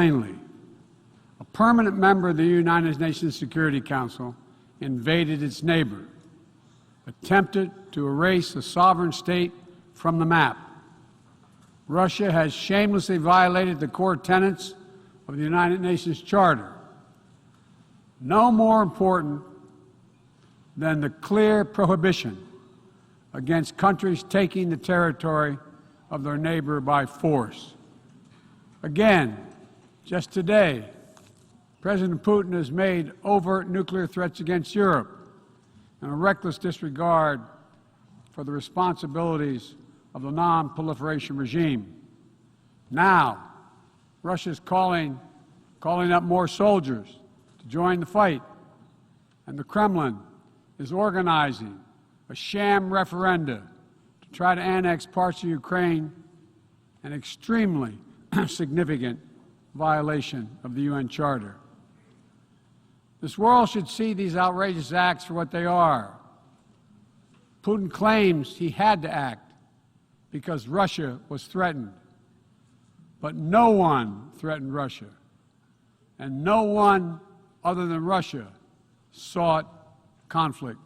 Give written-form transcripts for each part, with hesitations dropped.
Finally, a permanent member of the United Nations Security Council invaded its neighbor, attempted to erase a sovereign state from the map. Russia has shamelessly violated the core tenets of the United Nations Charter. No more important than the clear prohibition against countries taking the territory of their neighbor by force. Again, just today, President Putin has made overt nuclear threats against Europe and a reckless disregard for the responsibilities of the non-proliferation regime. Now, Russia is calling up more soldiers to join the fight, and the Kremlin is organizing a sham referenda to try to annex parts of Ukraine, an extremely significant violation of the UN Charter. This world should see these outrageous acts for what they are. Putin claims he had to act because Russia was threatened. But no one threatened Russia, and no one other than Russia sought conflict.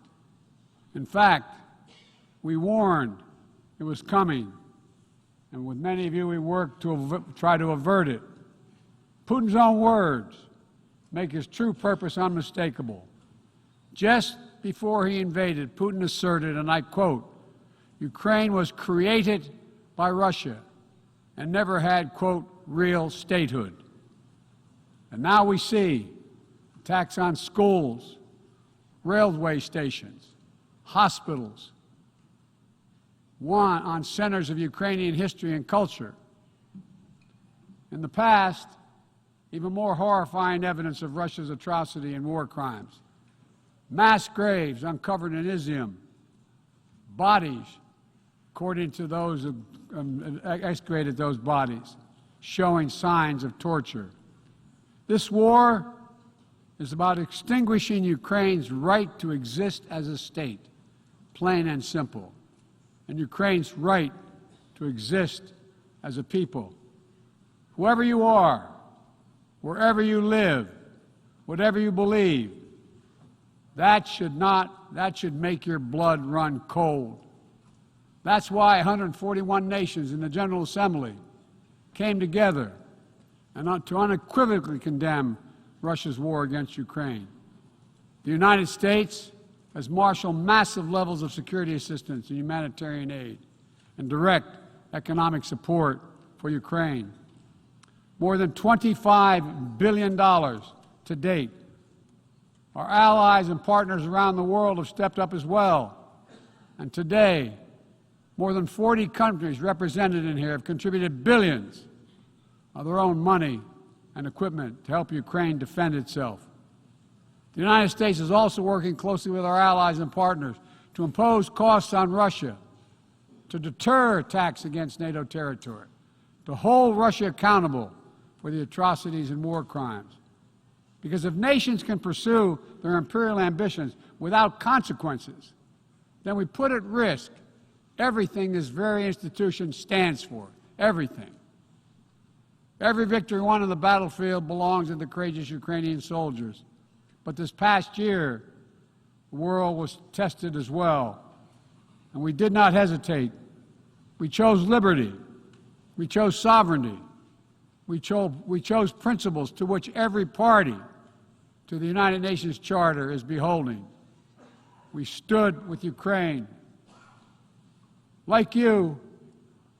In fact, we warned it was coming, and with many of you we worked to try to avert it. Putin's own words make his true purpose unmistakable. Just before he invaded, Putin asserted, and I quote, "Ukraine was created by Russia and never had, quote, real statehood." And now we see attacks on schools, railway stations, hospitals, on centers of Ukrainian history and culture. In the past, even more horrifying evidence of Russia's atrocity and war crimes. Mass graves uncovered in Izium, bodies, according to those who excavated those bodies, showing signs of torture. This war is about extinguishing Ukraine's right to exist as a state, plain and simple, and Ukraine's right to exist as a people. Whoever you are, wherever you live, whatever you believe, that should make your blood run cold. That's why 141 nations in the General Assembly came together and to unequivocally condemn Russia's war against Ukraine. The United States has marshaled massive levels of security assistance and humanitarian aid and direct economic support for Ukraine. More than $25 billion to date. Our allies and partners around the world have stepped up as well. And today, more than 40 countries represented in here have contributed billions of their own money and equipment to help Ukraine defend itself. The United States is also working closely with our allies and partners to impose costs on Russia, to deter attacks against NATO territory, to hold Russia accountable for the atrocities and war crimes. Because if nations can pursue their imperial ambitions without consequences, then we put at risk everything this very institution stands for, everything. Every victory won on the battlefield belongs to the courageous Ukrainian soldiers. But this past year, the world was tested as well. And we did not hesitate. We chose liberty. We chose sovereignty. We chose principles to which every party to the United Nations Charter is beholding. We stood with Ukraine. Like you,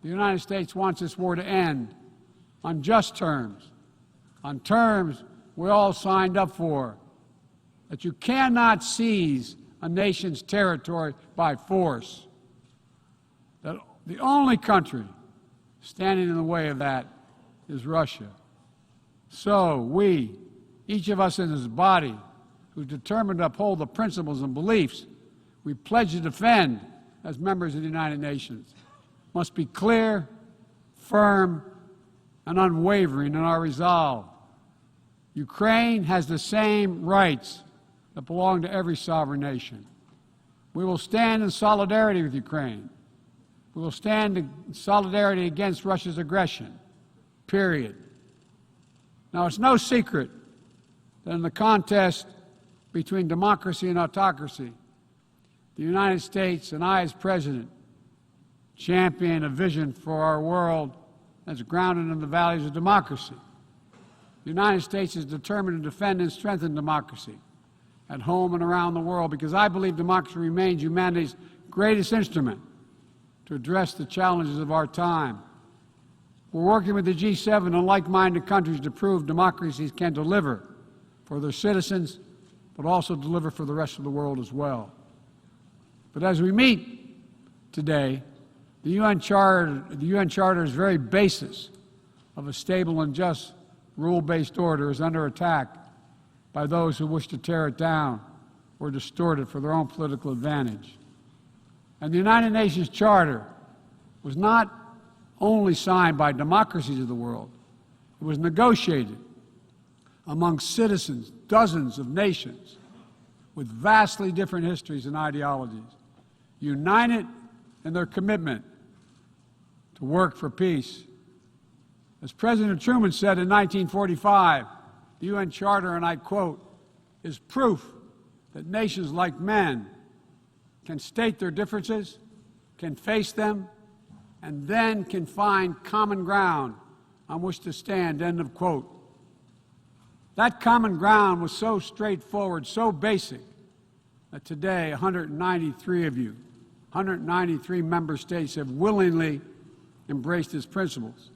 the United States wants this war to end on just terms, on terms we all signed up for, that you cannot seize a nation's territory by force. That the only country standing in the way of that is Russia. So we, each of us in this body, who's determined to uphold the principles and beliefs we pledge to defend as members of the United Nations, must be clear, firm, and unwavering in our resolve. Ukraine has the same rights that belong to every sovereign nation. We will stand in solidarity with Ukraine. We will stand in solidarity against Russia's aggression, period. Now, it's no secret that in the contest between democracy and autocracy, the United States and I, as President, champion a vision for our world that's grounded in the values of democracy. The United States is determined to defend and strengthen democracy at home and around the world because I believe democracy remains humanity's greatest instrument to address the challenges of our time. We're working with the G7 and like-minded countries to prove democracies can deliver for their citizens, but also deliver for the rest of the world as well. But as we meet today, the UN Charter's very basis of a stable and just rule-based order is under attack by those who wish to tear it down or distort it for their own political advantage. And the United Nations Charter was not only signed by democracies of the world, it was negotiated among citizens, dozens of nations with vastly different histories and ideologies, united in their commitment to work for peace. As President Truman said in 1945, the UN Charter, and I quote, is proof that nations like men can state their differences, can face them, and then can find common ground on which to stand, end of quote. That common ground was so straightforward, so basic, that today 193 of you, 193 member states have willingly embraced its principles.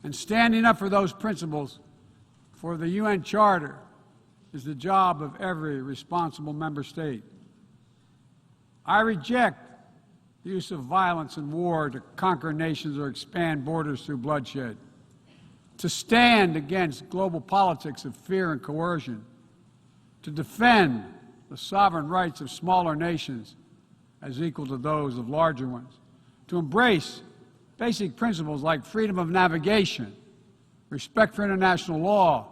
And standing up for those principles for the UN Charter is the job of every responsible member state. I reject the use of violence and war to conquer nations or expand borders through bloodshed, to stand against global politics of fear and coercion, to defend the sovereign rights of smaller nations as equal to those of larger ones, to embrace basic principles like freedom of navigation, respect for international law,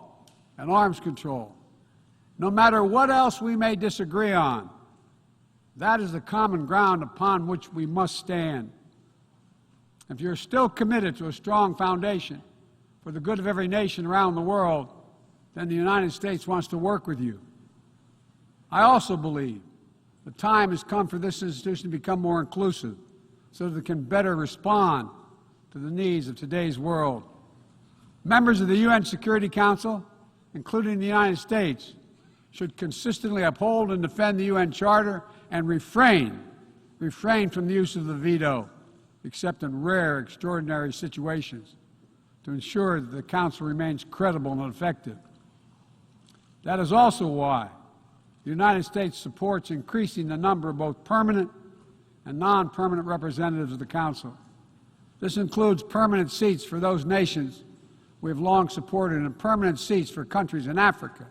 and arms control. No matter what else we may disagree on, that is the common ground upon which we must stand. If you're still committed to a strong foundation for the good of every nation around the world, then the United States wants to work with you. I also believe the time has come for this institution to become more inclusive so that it can better respond to the needs of today's world. Members of the UN Security Council, including the United States, should consistently uphold and defend the UN Charter and refrain from the use of the veto, except in rare, extraordinary situations, to ensure that the Council remains credible and effective. That is also why the United States supports increasing the number of both permanent and non-permanent representatives of the Council. This includes permanent seats for those nations we have long supported and permanent seats for countries in Africa,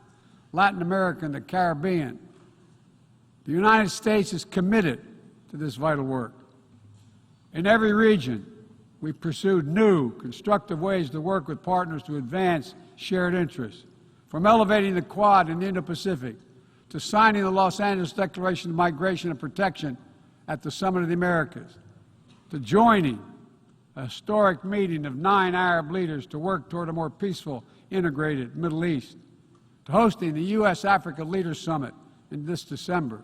Latin America, and the Caribbean. The United States is committed to this vital work. In every region, we've pursued new, constructive ways to work with partners to advance shared interests, from elevating the Quad in the Indo-Pacific to signing the Los Angeles Declaration of Migration and Protection at the Summit of the Americas, to joining a historic meeting of 9 Arab leaders to work toward a more peaceful, integrated Middle East, to hosting the U.S.-Africa Leaders Summit in this December.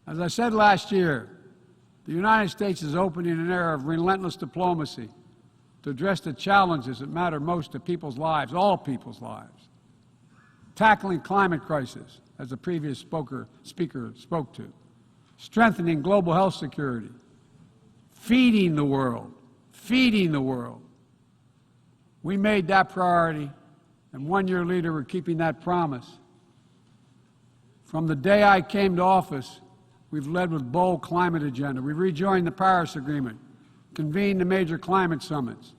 As I said last year, the United States is opening an era of relentless diplomacy to address the challenges that matter most to people's lives, all people's lives. Tackling climate crisis, as the previous speaker spoke to, strengthening global health security, feeding the world. We made that priority, and 1 year later we're keeping that promise. From the day I came to office, we've led with bold climate agenda. We've rejoined the Paris Agreement, convened the major climate summits,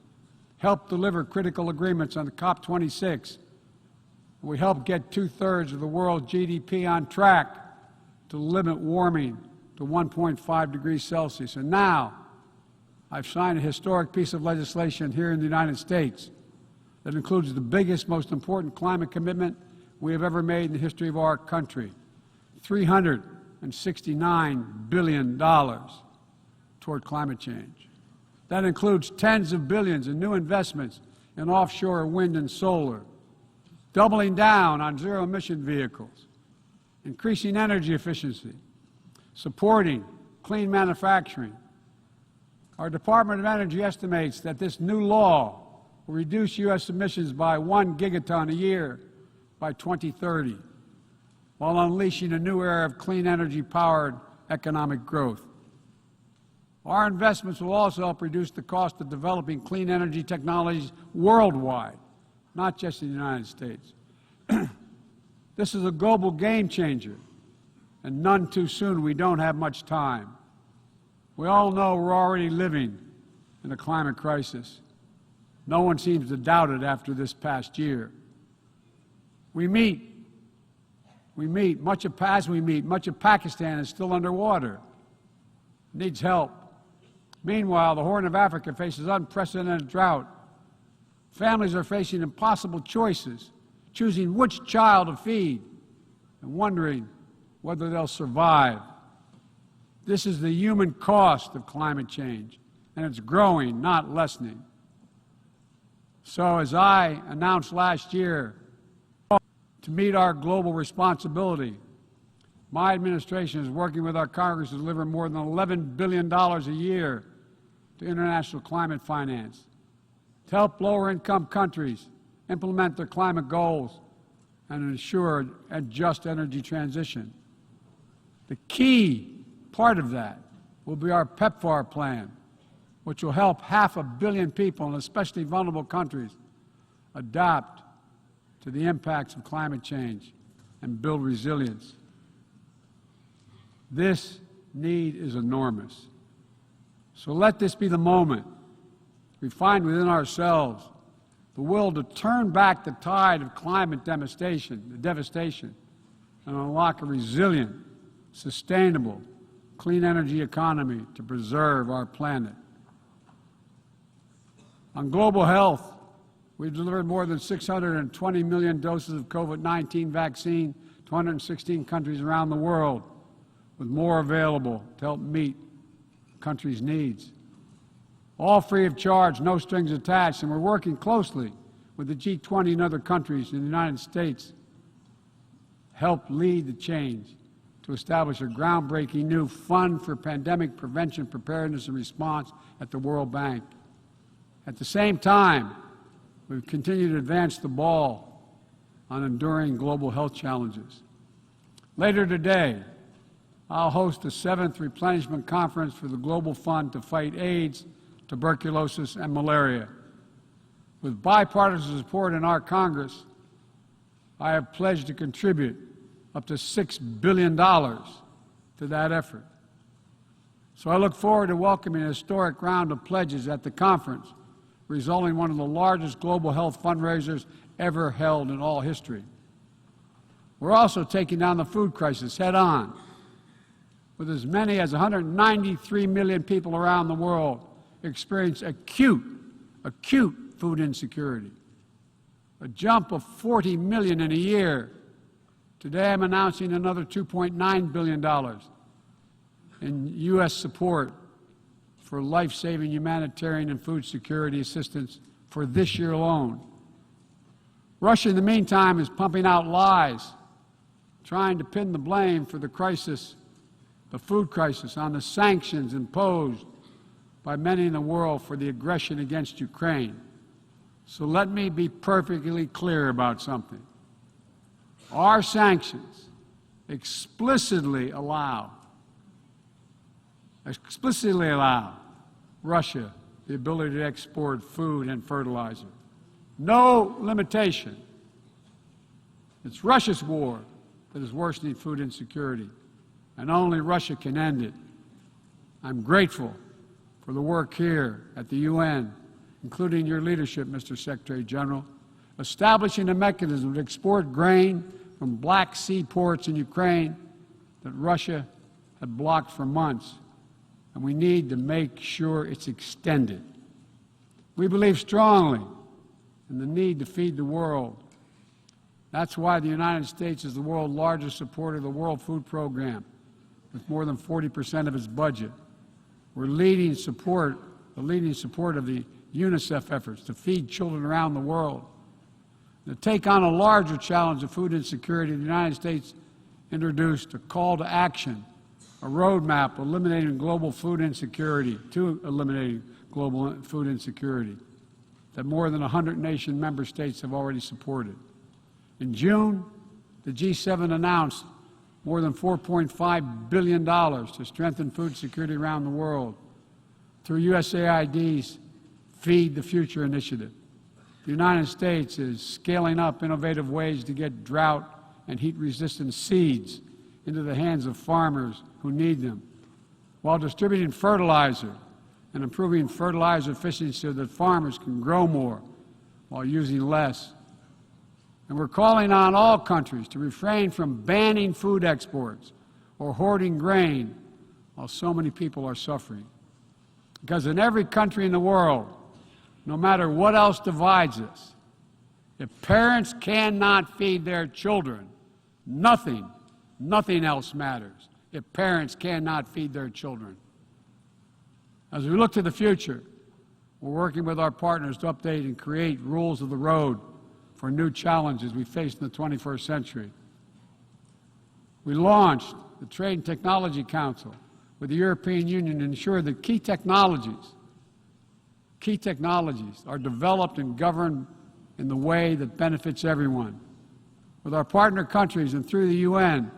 helped deliver critical agreements on the COP26. We helped get 2/3 of the world's GDP on track to limit warming to 1.5 degrees Celsius. And now, I've signed a historic piece of legislation here in the United States that includes the biggest, most important climate commitment we have ever made in the history of our country, $369 billion toward climate change. That includes tens of billions in new investments in offshore wind and solar, doubling down on zero-emission vehicles, increasing energy efficiency, supporting clean manufacturing. Our Department of Energy estimates that this new law will reduce U.S. emissions by 1 gigaton a year by 2030, while unleashing a new era of clean energy-powered economic growth. Our investments will also help reduce the cost of developing clean energy technologies worldwide, not just in the United States. This is a global game changer, and none too soon. We don't have much time. We all know we're already living in a climate crisis. No one seems to doubt it after this past year. Much of Pakistan is still underwater, needs help. Meanwhile, the Horn of Africa faces unprecedented drought. Families are facing impossible choices, choosing which child to feed and wondering whether they'll survive. This is the human cost of climate change, and it's growing, not lessening. So, as I announced last year, to meet our global responsibility, my administration is working with our Congress to deliver more than $11 billion a year to international climate finance, to help lower-income countries implement their climate goals and ensure a just energy transition. The key part of that will be our PEPFAR plan, which will help 500 million people in especially vulnerable countries adapt to the impacts of climate change and build resilience. This need is enormous. So let this be the moment we find within ourselves the will to turn back the tide of climate devastation, and unlock a resilient, sustainable, clean energy economy to preserve our planet. On global health, we've delivered more than 620 million doses of COVID-19 vaccine to 116 countries around the world, with more available to help meet countries' needs. All free of charge, no strings attached, and we're working closely with the G20 and other countries in the United States help lead the change to establish a groundbreaking new fund for pandemic prevention, preparedness, and response at the World Bank. At the same time, we've continued to advance the ball on enduring global health challenges. Later today, I'll host the 7th Replenishment Conference for the Global Fund to fight AIDS, tuberculosis, and malaria. With bipartisan support in our Congress, I have pledged to contribute up to $6 billion to that effort. So I look forward to welcoming a historic round of pledges at the conference, resulting in one of the largest global health fundraisers ever held in all history. We're also taking down the food crisis head-on, with as many as 193 million people around the world experience acute food insecurity, a jump of 40 million in a year. Today I'm announcing another $2.9 billion in U.S. support for life-saving humanitarian and food security assistance for this year alone. Russia, in the meantime, is pumping out lies, trying to pin the blame for the crisis, the food crisis, on the sanctions imposed by many in the world for the aggression against Ukraine. So let me be perfectly clear about something. Our sanctions explicitly allow Russia the ability to export food and fertilizer. No limitation. It's Russia's war that is worsening food insecurity, and only Russia can end it. I'm grateful for the work here at the UN, including your leadership, Mr. Secretary General, establishing a mechanism to export grain from Black Sea ports in Ukraine that Russia had blocked for months, and we need to make sure it's extended. We believe strongly in the need to feed the world. That's why the United States is the world's largest supporter of the World Food Program, with more than 40% of its budget. We're the leading support of the UNICEF efforts to feed children around the world. To take on a larger challenge of food insecurity, the United States introduced a call to action, a roadmap eliminating global food insecurity, that more than 100 nation member states have already supported. In June, the G7 announced more than $4.5 billion to strengthen food security around the world through USAID's Feed the Future initiative. The United States is scaling up innovative ways to get drought and heat-resistant seeds into the hands of farmers who need them, while distributing fertilizer and improving fertilizer efficiency so that farmers can grow more while using less. And we're calling on all countries to refrain from banning food exports or hoarding grain while so many people are suffering. Because in every country in the world, no matter what else divides us, if parents cannot feed their children, nothing else matters if parents cannot feed their children. As we look to the future, we're working with our partners to update and create rules of the road for new challenges we face in the 21st century. We launched the Trade and Technology Council with the European Union to ensure that key technologies are developed and governed in the way that benefits everyone. With our partner countries and through the UN,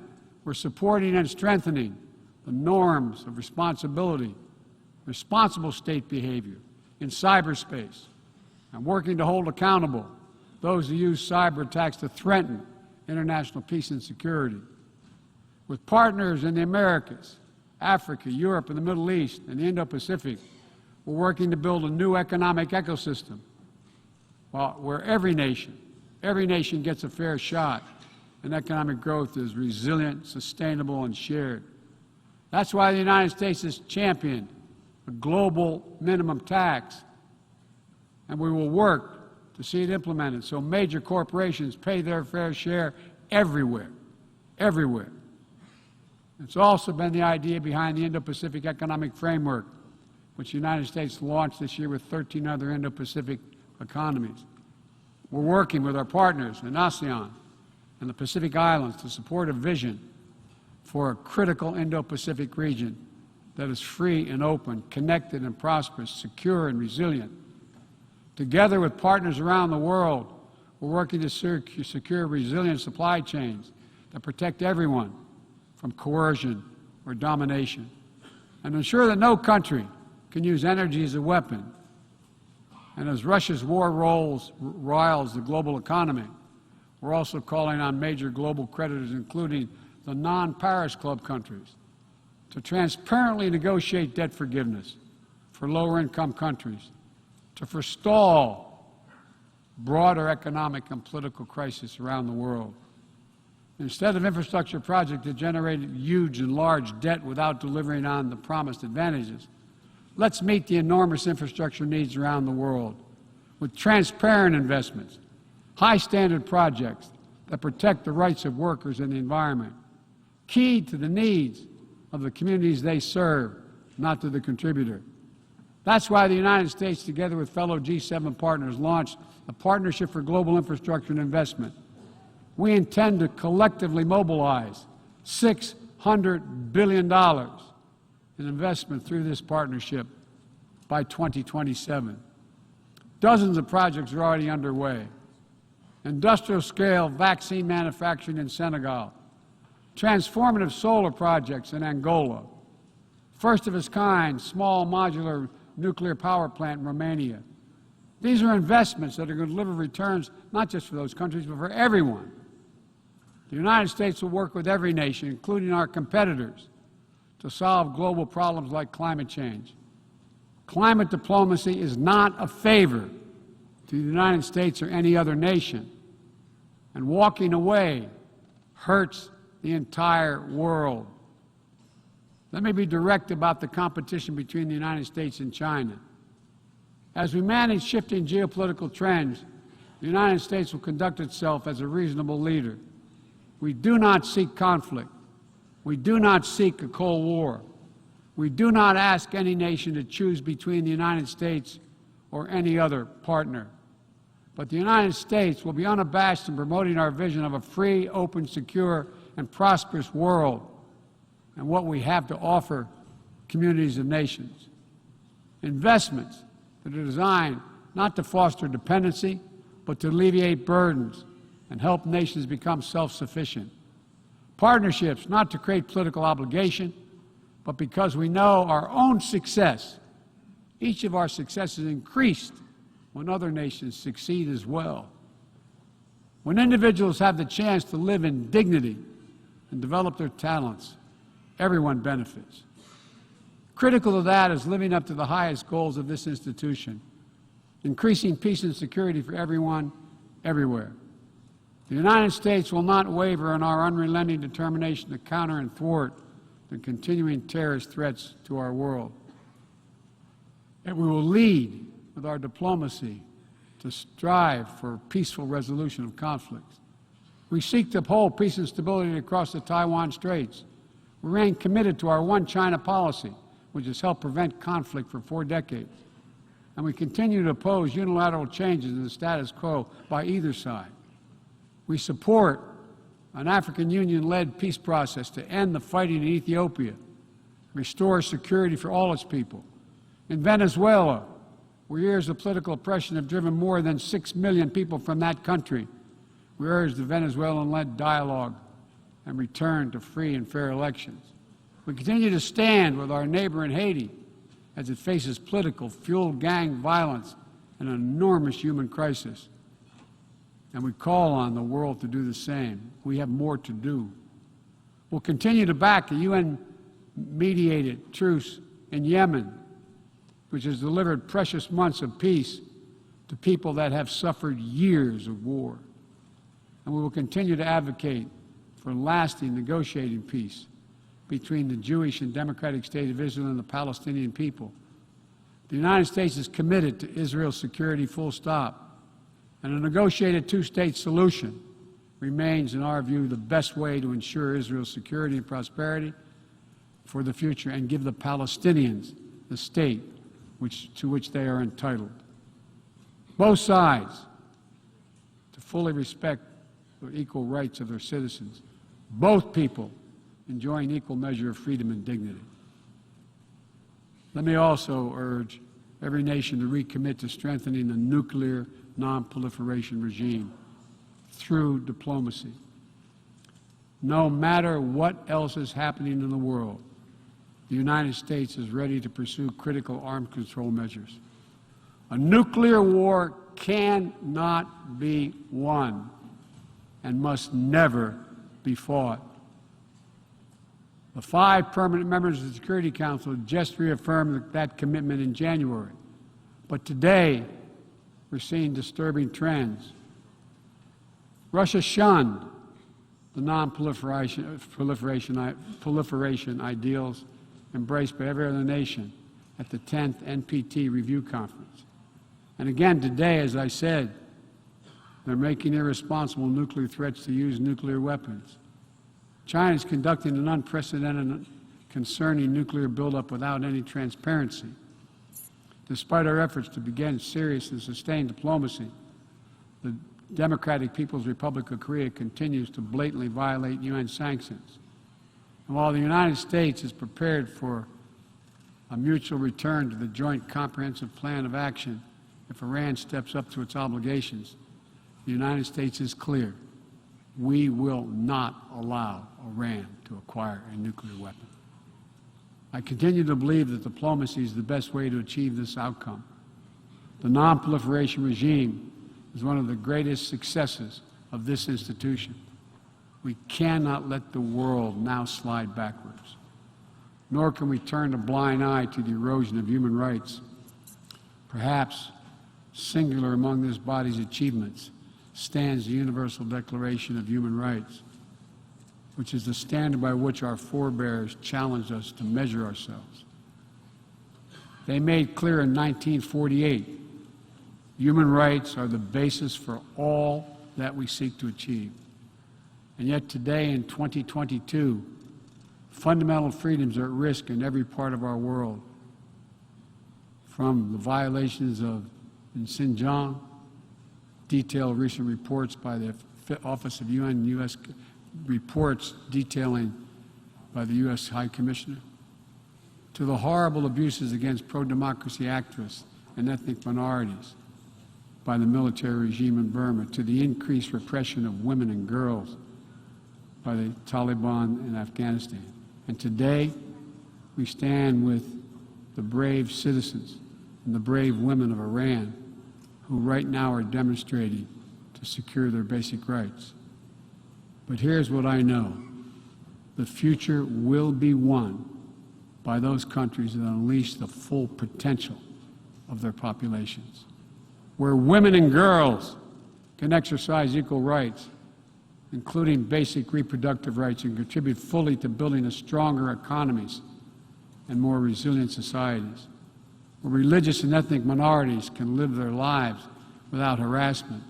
we're supporting and strengthening the norms of responsibility, responsible state behavior in cyberspace, and working to hold accountable those who use cyber attacks to threaten international peace and security. With partners in the Americas, Africa, Europe, and the Middle East, and the Indo-Pacific, we're working to build a new economic ecosystem where every nation gets a fair shot, and economic growth is resilient, sustainable, and shared. That's why the United States has championed a global minimum tax, and we will work to see it implemented so major corporations pay their fair share everywhere. It's also been the idea behind the Indo-Pacific Economic Framework, which the United States launched this year with 13 other Indo-Pacific economies. We're working with our partners in ASEAN and the Pacific Islands to support a vision for a critical Indo-Pacific region that is free and open, connected and prosperous, secure and resilient. Together with partners around the world, we're working to secure resilient supply chains that protect everyone from coercion or domination, and ensure that no country can use energy as a weapon. And as Russia's war riles the global economy, we're also calling on major global creditors, including the non-Paris Club countries, to transparently negotiate debt forgiveness for lower-income countries, to forestall broader economic and political crisis around the world. Instead of infrastructure projects that generated huge and large debt without delivering on the promised advantages, let's meet the enormous infrastructure needs around the world with transparent investments, high-standard projects that protect the rights of workers and the environment, keyed to the needs of the communities they serve, not to the contributor. That's why the United States, together with fellow G7 partners, launched a Partnership for Global Infrastructure and Investment. We intend to collectively mobilize $600 billion in investment through this partnership by 2027. Dozens of projects are already underway. Industrial-scale vaccine manufacturing in Senegal, transformative solar projects in Angola, first-of-its-kind small modular nuclear power plant in Romania. These are investments that are going to deliver returns not just for those countries, but for everyone. The United States will work with every nation, including our competitors, to solve global problems like climate change. Climate diplomacy is not a favor to the United States or any other nation, and walking away hurts the entire world. Let me be direct about the competition between the United States and China. As we manage shifting geopolitical trends, the United States will conduct itself as a reasonable leader. We do not seek conflict. We do not seek a Cold War. We do not ask any nation to choose between the United States or any other partner. But the United States will be unabashed in promoting our vision of a free, open, secure, and prosperous world and what we have to offer communities of nations. Investments that are designed not to foster dependency, but to alleviate burdens and help nations become self-sufficient. Partnerships not to create political obligation, but because we know our own success. Each of our successes increased when other nations succeed as well. When individuals have the chance to live in dignity and develop their talents, everyone benefits. Critical to that is living up to the highest goals of this institution, increasing peace and security for everyone, everywhere. The United States will not waver in our unrelenting determination to counter and thwart the continuing terrorist threats to our world. And we will lead with our diplomacy to strive for peaceful resolution of conflicts. We seek to uphold peace and stability across the Taiwan Straits. We remain committed to our One China policy, which has helped prevent conflict for 4 decades. And we continue to oppose unilateral changes in the status quo by either side. We support an African Union-led peace process to end the fighting in Ethiopia, restore security for all its people. In Venezuela, where years of political oppression have driven more than 6 million people from that country, we urge the Venezuelan-led dialogue and return to free and fair elections. We continue to stand with our neighbor in Haiti as it faces political, fueled gang violence and an enormous human crisis. And we call on the world to do the same. We have more to do. We'll continue to back the UN-mediated truce in Yemen, which has delivered precious months of peace to people that have suffered years of war. And we will continue to advocate for lasting negotiating peace between the Jewish and Democratic State of Israel and the Palestinian people. The United States is committed to Israel's security, full stop. And a negotiated 2-state solution remains, in our view, the best way to ensure Israel's security and prosperity for the future and give the Palestinians the state to which they are entitled. Both sides to fully respect the equal rights of their citizens, both people enjoying equal measure of freedom and dignity. Let me also urge every nation to recommit to strengthening the nuclear non-proliferation regime through diplomacy. No matter what else is happening in the world, the United States is ready to pursue critical arms control measures. A nuclear war cannot be won and must never be fought. The 5 permanent members of the Security Council just reaffirmed that commitment in January. But today, we're seeing disturbing trends. Russia shunned the non-proliferation ideals embraced by every other nation at the 10th NPT Review Conference. And again today, as I said, they're making irresponsible nuclear threats to use nuclear weapons. China is conducting an unprecedented, concerning nuclear buildup without any transparency. Despite our efforts to begin serious and sustained diplomacy, the Democratic People's Republic of Korea continues to blatantly violate UN sanctions. And while the United States is prepared for a mutual return to the Joint Comprehensive Plan of Action if Iran steps up to its obligations, the United States is clear. We will not allow Iran to acquire a nuclear weapon. I continue to believe that diplomacy is the best way to achieve this outcome. The non-proliferation regime is one of the greatest successes of this institution. We cannot let the world now slide backwards, nor can we turn a blind eye to the erosion of human rights. Perhaps singular among this body's achievements stands the Universal Declaration of Human Rights, which is the standard by which our forebears challenged us to measure ourselves. They made clear in 1948, human rights are the basis for all that we seek to achieve. And yet today, in 2022, fundamental freedoms are at risk in every part of our world, from the violations of in Xinjiang, detail recent reports by the Office of UN U.S. reports detailing by the U.S. High Commissioner, to the horrible abuses against pro-democracy activists and ethnic minorities by the military regime in Burma, to the increased repression of women and girls by the Taliban in Afghanistan. And today, we stand with the brave citizens and the brave women of Iran who right now are demonstrating to secure their basic rights. But here's what I know. The future will be won by those countries that unleash the full potential of their populations, where women and girls can exercise equal rights, including basic reproductive rights, and contribute fully to building a stronger economies and more resilient societies, where religious and ethnic minorities can live their lives without harassment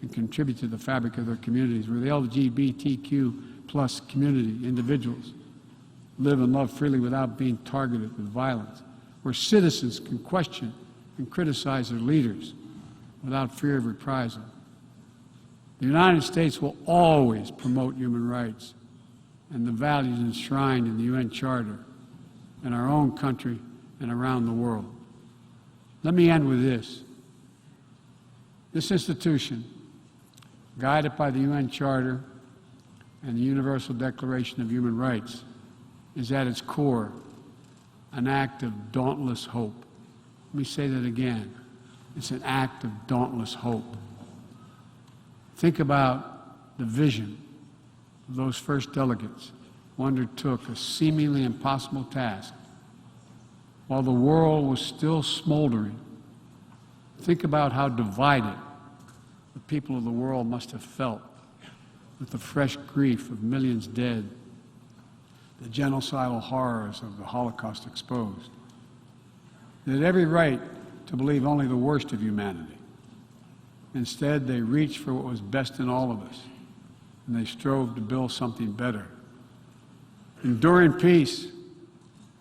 and contribute to the fabric of their communities, where the LGBTQ plus community, individuals, live and love freely without being targeted with violence, where citizens can question and criticize their leaders without fear of reprisal. The United States will always promote human rights and the values enshrined in the UN Charter in our own country and around the world. Let me end with this. This institution, guided by the UN Charter and the Universal Declaration of Human Rights, is at its core an act of dauntless hope. Let me say that again. It's an act of dauntless hope. Think about the vision of those first delegates who undertook a seemingly impossible task while the world was still smoldering. Think about how divided the people of the world must have felt with the fresh grief of millions dead, the genocidal horrors of the Holocaust exposed. They had every right to believe only the worst of humanity. Instead, they reached for what was best in all of us, and they strove to build something better. Enduring peace,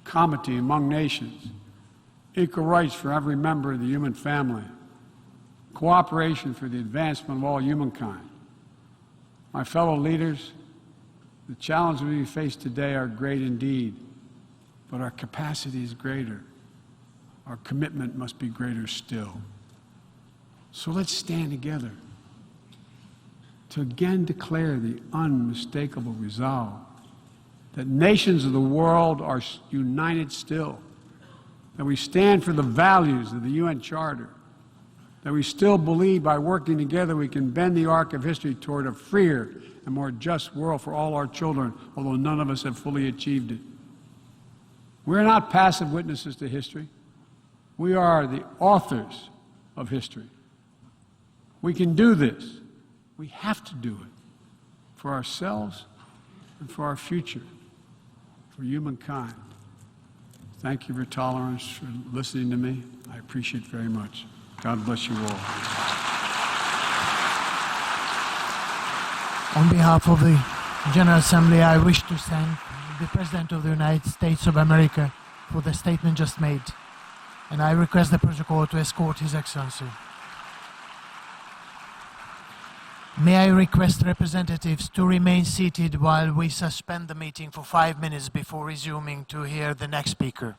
comity among nations, equal rights for every member of the human family, cooperation for the advancement of all humankind. My fellow leaders, the challenges we face today are great indeed, but our capacity is greater. Our commitment must be greater still. So let's stand together to again declare the unmistakable resolve that nations of the world are united still, that we stand for the values of the UN Charter, that we still believe by working together we can bend the arc of history toward a freer and more just world for all our children, although none of us have fully achieved it. We're not passive witnesses to history. We are the authors of history. We can do this. We have to do it for ourselves and for our future, for humankind. Thank you for your tolerance, for listening to me. I appreciate it very much. God bless you all. On behalf of the General Assembly, I wish to thank the President of the United States of America for the statement just made, and I request the protocol to escort His Excellency. May I request representatives to remain seated while we suspend the meeting for 5 minutes before resuming to hear the next speaker.